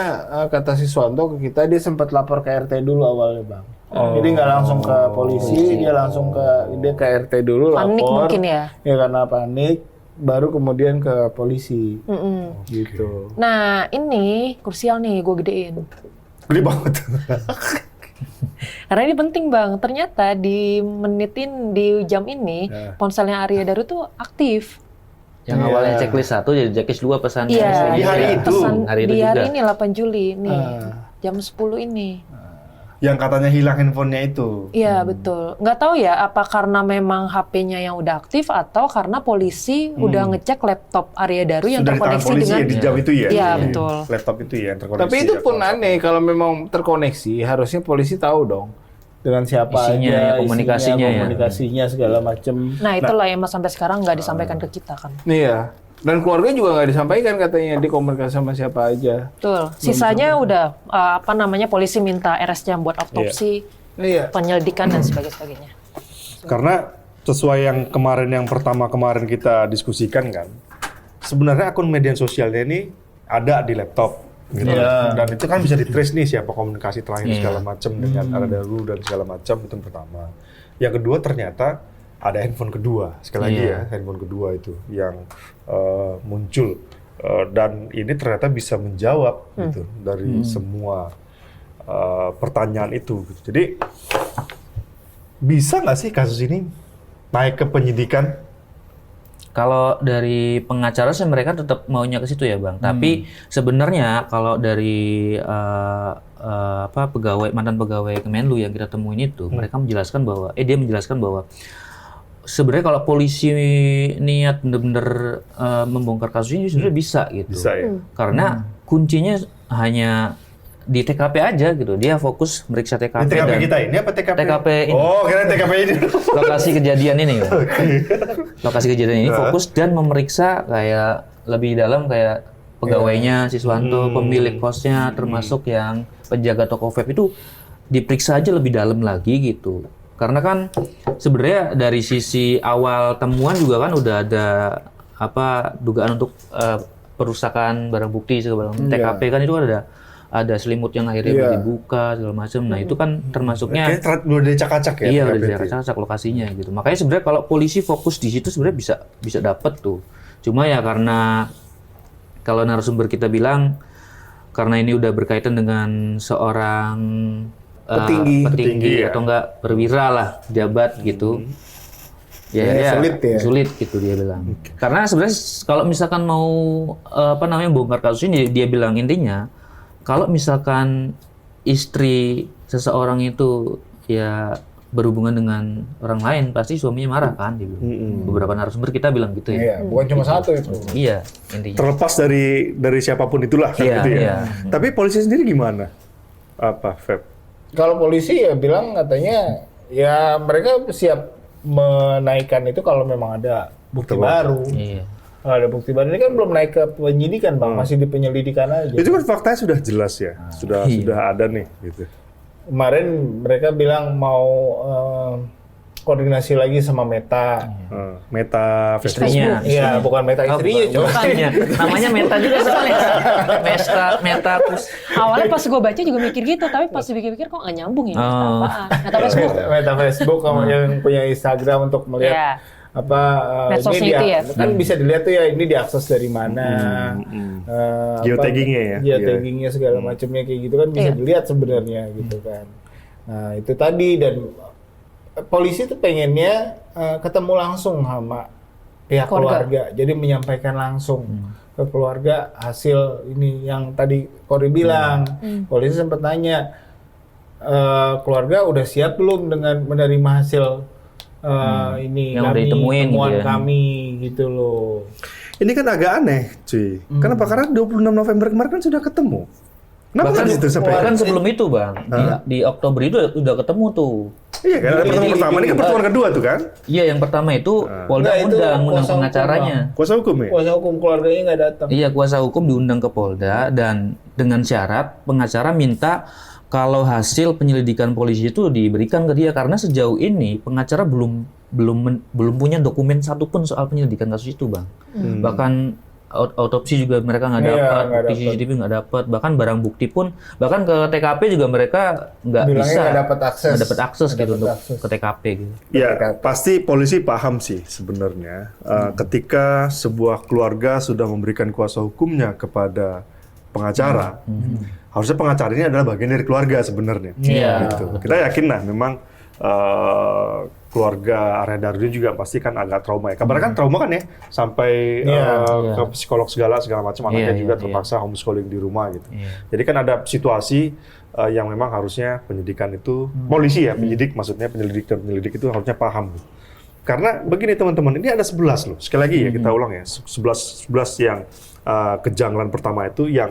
kata Siswanto ke kita dia sempat lapor ke RT dulu awalnya bang. Jadi nggak langsung ke polisi, dia langsung ke RT dulu Panik lapor. mungkin ya. Ya karena panik, baru kemudian ke polisi. Gitu. Nah, ini krusial nih, gue gedein. Gede banget. Karena ini penting bang, ternyata di jam ini ponselnya Arya Daru tuh aktif. Yang awalnya checklist 1 jadi checklist 2 pesannya. Iya, Di hari itu? pesan Hari itu di hari juga. ini 8 Juli nih, jam 10 ini. yang katanya hilang handphonenya itu. Iya betul. Nggak tahu ya apa karena memang HP-nya yang udah aktif atau karena polisi udah ngecek laptop Arya Daru yang Sudah di tangan terkoneksi polisi dengan ya, di jam itu ya? Iya, betul. Laptop itu ya yang terkoneksi. Tapi itu ya, pun kalau- aneh kalau memang terkoneksi, harusnya polisi tahu dong dengan siapa Isinya, aja, ya, komunikasinya ya. komunikasinya segala macam. Nah itulah yang sampai sekarang nggak disampaikan ke kita kan. Iya. Dan keluarga juga nggak disampaikan katanya dikomunikasi sama siapa aja. Betul. Sisanya udah polisi minta RS-nya buat autopsi, Iya. penyelidikan dan sebagainya. Karena sesuai yang pertama kemarin kita diskusikan kan, sebenarnya akun media sosialnya ini ada di laptop. Gitu. Iya. Dan itu kan bisa di-trace nih siapa komunikasi terakhir Iya. segala macam dengan Arya Daru dan segala macam, itu yang pertama. Yang kedua ternyata ada handphone kedua, sekali lagi Iya. ya, handphone kedua itu yang muncul. Dan ini ternyata bisa menjawab gitu dari semua pertanyaan itu. Gitu. Jadi bisa nggak sih kasus ini naik ke penyidikan? Kalau dari pengacara sih mereka tetap maunya ke situ ya Bang. Tapi sebenarnya kalau dari mantan pegawai Kemenlu yang kita temuin itu, mereka menjelaskan bahwa dia menjelaskan bahwa sebenarnya kalau polisi niat benar-benar membongkar kasus ini sebenarnya bisa gitu. Bisa ya. Karena kuncinya hanya di TKP aja gitu. Dia fokus meriksa TKP, Ini TKP dan kita ini apa TKP? TKP ini. Oh, kira TKP ini. Lokasi kejadian ini. Bang. Lokasi kejadian ini fokus dan memeriksa kayak lebih dalam kayak pegawainya Siswanto, pemilik kosnya, termasuk yang penjaga toko vape itu diperiksa aja lebih dalam lagi gitu. Karena kan sebenarnya dari sisi awal temuan juga kan udah ada dugaan untuk perusakan barang bukti segala macam. TKP kan itu kan ada selimut yang akhirnya Iya. dibuka segala macam. Nah, itu kan termasuknya Kayaknya udah dicak-acak ya. iya, TKP udah itu ya? dicacak lokasinya gitu. Makanya sebenarnya kalau polisi fokus di situ sebenarnya bisa dapet tuh. Cuma ya karena kalau narasumber kita bilang karena ini udah berkaitan dengan seorang Petinggi ya. atau enggak perwira lah, jabat gitu. Ya, sulit gitu dia bilang. Karena sebenarnya kalau misalkan mau bongkar kasus ini dia bilang intinya kalau misalkan istri seseorang itu ya berhubungan dengan orang lain pasti suaminya marah kan dia bilang. Beberapa narasumber kita bilang gitu ya. Iya, bukan cuma satu itu. Iya, intinya. Terlepas dari siapapun itulah kan Iya, gitu ya. iya. Tapi polisi sendiri gimana? Apa, Feb? Kalau polisi ya bilang katanya ya mereka siap menaikkan itu kalau memang ada bukti baru. Iya. Kalau ada bukti baru ini kan belum naik ke penyidikan Bang, masih di penyelidikan aja. Itu kan faktanya sudah jelas ya, sudah ada nih gitu. Kemarin mereka bilang mau koordinasi lagi sama Meta. Meta Facebook. Istrinya. Iya, bukan Meta istrinya, coba. Bukannya. Namanya Meta juga soalnya. Meta terus. Awalnya pas gue baca juga mikir gitu, tapi pas dipikir-pikir kok nggak nyambung ini. Oh. Apaan? Meta Facebook. Meta Facebook yang punya Instagram untuk melihat Iya. ini Medsosnya dia, itu ya? kan bisa dilihat tuh ya ini diakses dari mana, Geotaggingnya ya? geotaggingnya segala macamnya kayak gitu kan bisa Iya. dilihat sebenarnya gitu kan. Nah itu tadi dan polisi tuh pengennya ketemu langsung sama pihak keluarga, jadi menyampaikan langsung ke keluarga hasil ini yang tadi Kori bilang. Polisi sempat nanya keluarga udah siap belum dengan menerima hasil ini Yang udah ditemuin temuan gitu ya. kami gitu loh. Ini kan agak aneh, cuy. Kenapa? Karena 26 November kemarin kan sudah ketemu. Kenapa Bahkan, nggak gitu sampai? bahkan sebelum itu Bang, di Oktober itu udah ketemu tuh. Iya kan, ada pertemuan pertama, ini kan pertemuan kedua tuh kan? Iya, yang pertama itu Polda Enggak, itu undang kuasa hukum, pengacaranya. Kuasa hukum ya? Kuasa hukum keluarganya nggak datang. Iya, kuasa hukum diundang ke Polda dan dengan syarat pengacara minta kalau hasil penyelidikan polisi itu diberikan ke dia karena sejauh ini pengacara belum punya dokumen satupun soal penyelidikan kasus itu, Bang. Bahkan autopsi juga mereka nggak Iya, dapat, nggak bukti dapat. CCTV nggak dapat, bahkan barang bukti pun, bahkan ke TKP juga mereka nggak Bilangnya bisa, nggak dapat akses. nggak dapat akses Nggak gitu dapat untuk akses. ke TKP gitu. Ya, pasti polisi paham sih sebenarnya ketika sebuah keluarga sudah memberikan kuasa hukumnya kepada pengacara, harusnya pengacara ini adalah bagian dari keluarga sebenarnya. Iya. Gitu. Kita yakin lah memang keluarga Arya Daru ini juga pasti kan agak trauma ya. Kabarnya kan trauma kan ya, sampai ke psikolog segala macam, anaknya juga terpaksa homeschooling di rumah gitu. Jadi kan ada situasi yang memang harusnya penyidikan itu, polisi ya, penyidik maksudnya, penyelidik dan penyelidik itu harusnya paham. Karena begini teman-teman, ini ada 11 loh. Sekali lagi ya kita ulang ya, 11 yang kejanggalan pertama itu, yang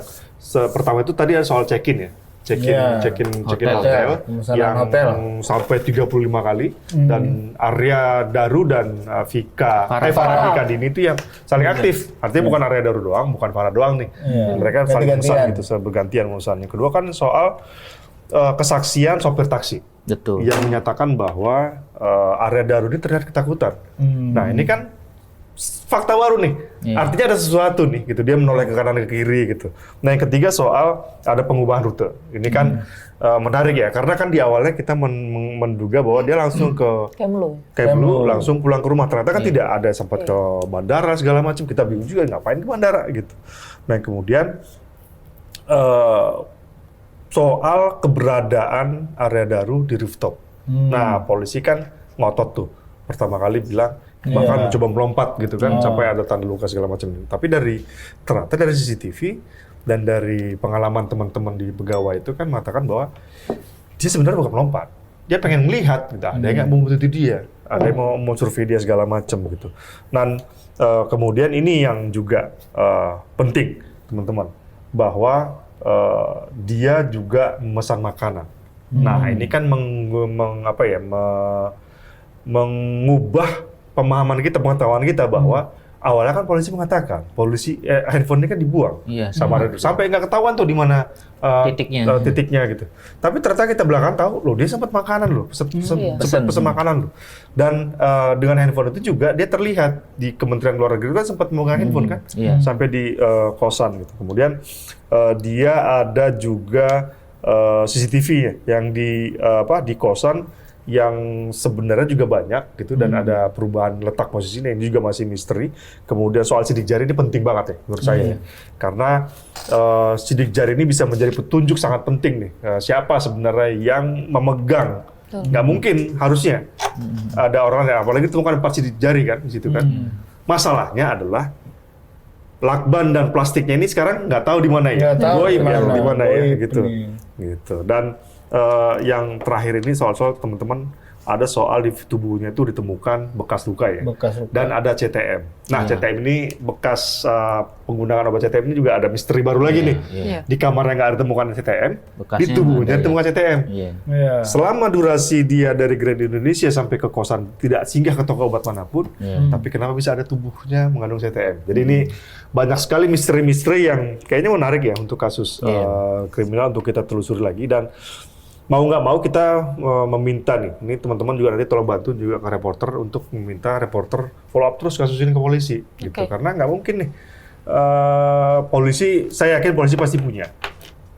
pertama itu tadi ada soal check-in ya. Check-in hotel yang sampai 35 kali dan Arya Daru dan Farah Vika Dini itu yang saling aktif. Artinya bukan Arya Daru doang, bukan Farah doang nih. Mereka saling memesan gitu, bergantian memesan. Yang kedua kan soal kesaksian sopir taksi. Betul. Yang menyatakan bahwa Arya Daru ini terlihat ketakutan. Nah, ini kan fakta baru nih. Artinya ada sesuatu nih gitu. Dia menoleh ke kanan ke kiri gitu. Nah, yang ketiga soal ada pengubahan rute. Ini kan menarik ya, karena kan di awalnya kita menduga bahwa dia langsung ke Kemlu, langsung pulang ke rumah. Ternyata kan tidak, ada sempat ke bandara segala macam. Kita bingung juga ngapain ke bandara gitu. Nah, kemudian soal keberadaan Arya Daru di rooftop. Nah, polisi kan ngotot tuh. Pertama kali bilang bahkan mencoba melompat gitu kan, sampai ada tanda luka segala macam. Tapi ternyata dari CCTV dan dari pengalaman teman-teman di pegawai itu kan mengatakan bahwa dia sebenarnya bukan melompat. Dia pengen melihat gitu. Ada yang nggak mau butuh dia, ada yang mau survei dia segala macam gitu. Dan kemudian ini yang juga penting teman-teman, bahwa dia juga memesan makanan. Nah, ini kan mengubah pemahaman kita, pengetahuan kita bahwa awalnya kan polisi mengatakan handphone ini kan dibuang sama Arya Daru. Sampai nggak ketahuan tuh di mana titiknya gitu. Tapi ternyata kita belakang tahu loh, dia sempat makanan loh, sempat pesan makanan loh. Dan dengan handphone itu juga dia terlihat di Kementerian Luar Negeri kan sempat memegang handphone kan, sampai di kosan gitu. Kemudian dia ada juga CCTV yang di kosan yang sebenarnya juga banyak gitu, dan ada perubahan letak posisinya ini juga masih misteri. Kemudian soal sidik jari ini penting banget ya menurut saya ya. Karena sidik jari ini bisa menjadi petunjuk sangat penting nih, siapa sebenarnya yang memegang. Nggak mungkin harusnya ada orang yang, apalagi temukan 4 sidik jari kan di situ kan. Masalahnya adalah lakban dan plastiknya ini sekarang nggak tahu di mana ya, goib ya, di mana ya gitu. Dan yang terakhir ini soal teman-teman, ada soal di tubuhnya itu ditemukan bekas luka ya, dan ada CTM. Nah, CTM ini bekas penggunaan obat CTM ini juga ada misteri baru lagi nih. Di kamarnya nggak ada temukan CTM, di tubuhnya ditemukan CTM. Selama durasi dia dari Grand Indonesia sampai ke kosan tidak singgah ke toko obat manapun, tapi kenapa bisa ada tubuhnya mengandung CTM? Jadi ini banyak sekali misteri-misteri yang kayaknya menarik ya untuk kasus kriminal untuk kita telusuri lagi. Dan mau nggak mau kita meminta nih, ini teman-teman juga nanti tolong bantu juga ke reporter untuk meminta reporter follow up terus kasus ini ke polisi, gitu. Karena nggak mungkin nih, polisi, saya yakin polisi pasti punya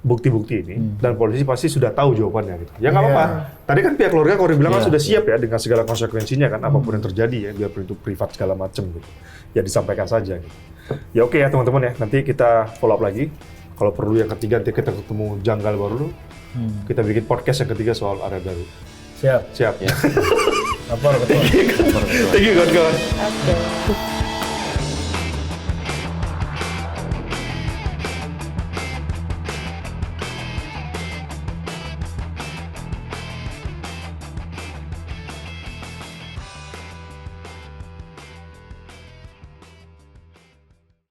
bukti-bukti ini, dan polisi pasti sudah tahu jawabannya gitu. Ya nggak apa-apa. Tadi kan pihak keluarga kalau bilang kan sudah siap ya dengan segala konsekuensinya kan, apapun yang terjadi ya, biar itu privat segala macam gitu. Ya disampaikan saja gitu. Ya oke ya teman-teman ya, nanti kita follow up lagi. Kalau perlu yang ketiga, nanti kita ketemu janggal baru. Kita bikin podcast yang ketiga soal Arya Daru. Siap. Siap. Lapor, betul. Thank you, kawan-kawan.